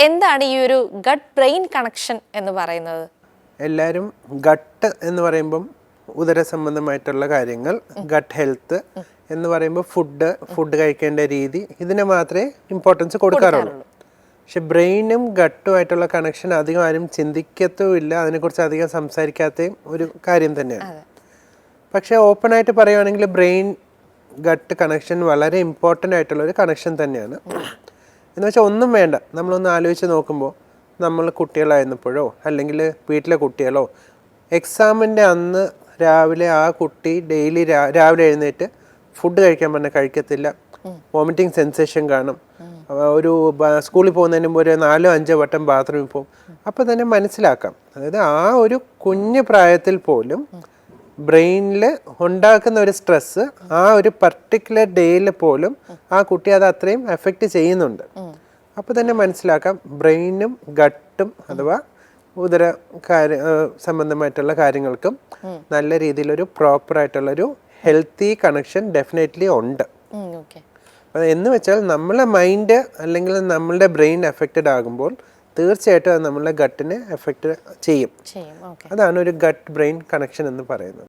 എന്താണ് ഈ ഒരു ഗട്ട് ബ്രെയിൻ കണക്ഷൻ എന്ന് പറയുന്നത്? എല്ലാവരും ഗട്ട് എന്ന് പറയുമ്പം ഉദര സംബന്ധമായിട്ടുള്ള കാര്യങ്ങൾ, ഗട്ട് ഹെൽത്ത് എന്ന് പറയുമ്പോൾ ഫുഡ് കഴിക്കേണ്ട രീതി, ഇതിനെ മാത്രമേ ഇമ്പോർട്ടൻസ് കൊടുക്കാറുള്ളൂ. പക്ഷെ ബ്രെയിനും ഗട്ടുമായിട്ടുള്ള കണക്ഷൻ അധികം ആരും ചിന്തിക്കത്തുമില്ല, അതിനെക്കുറിച്ച് അധികം സംസാരിക്കാത്തയും ഒരു കാര്യം തന്നെയാണ്. പക്ഷേ ഓപ്പണായിട്ട് പറയുകയാണെങ്കിൽ ബ്രെയിൻ ഗട്ട് കണക്ഷൻ വളരെ ഇമ്പോർട്ടൻ്റ് ആയിട്ടുള്ള ഒരു കണക്ഷൻ തന്നെയാണ്. എന്ന് വെച്ചാൽ ഒന്നും വേണ്ട, നമ്മളൊന്ന് ആലോചിച്ച് നോക്കുമ്പോൾ നമ്മൾ കുട്ടികളായിരുന്നപ്പോഴോ അല്ലെങ്കിൽ വീട്ടിലെ കുട്ടികളോ എക്സാമിൻ്റെ അന്ന് രാവിലെ ആ കുട്ടി ഡെയിലി രാവിലെ എഴുന്നേറ്റ് ഫുഡ് കഴിക്കാൻ പറഞ്ഞാൽ കഴിക്കത്തില്ല, വോമിറ്റിംഗ് സെൻസേഷൻ കാണും, ഒരു സ്കൂളിൽ പോകുന്നതിന് മുമ്പ് ഒരു 4-5 വട്ടം ബാത്റൂമിൽ പോകും. അപ്പോൾ തന്നെ മനസ്സിലാക്കാം, അതായത് ആ ഒരു കുഞ്ഞു പ്രായത്തിൽ പോലും ബ്രെയിനിൽ ഉണ്ടാക്കുന്ന ഒരു സ്ട്രെസ്സ് ആ ഒരു പർട്ടിക്കുലർ ഡേയിൽ പോലും ആ കുട്ടി അത് അത്രയും എഫക്റ്റ് ചെയ്യുന്നുണ്ട്. അപ്പോൾ തന്നെ മനസ്സിലാക്കാം ബ്രെയിനും ഗട്ടും അഥവാ ഉദര സംബന്ധമായിട്ടുള്ള കാര്യങ്ങൾക്കും നല്ല രീതിയിലൊരു പ്രോപ്പറായിട്ടുള്ളൊരു ഹെൽത്തി കണക്ഷൻ ഡെഫിനറ്റ്ലി ഉണ്ട്. എന്ന് വെച്ചാൽ നമ്മളെ മൈൻഡ് അല്ലെങ്കിൽ നമ്മളുടെ ബ്രെയിൻ എഫക്റ്റഡ് ആകുമ്പോൾ തീർച്ചയായിട്ടും അത് നമ്മളുടെ ഗട്ടിനെ എഫക്റ്റ് ചെയ്യും. അതാണ് ഒരു ഗട്ട് ബ്രെയിൻ കണക്ഷൻ എന്ന് പറയുന്നത്.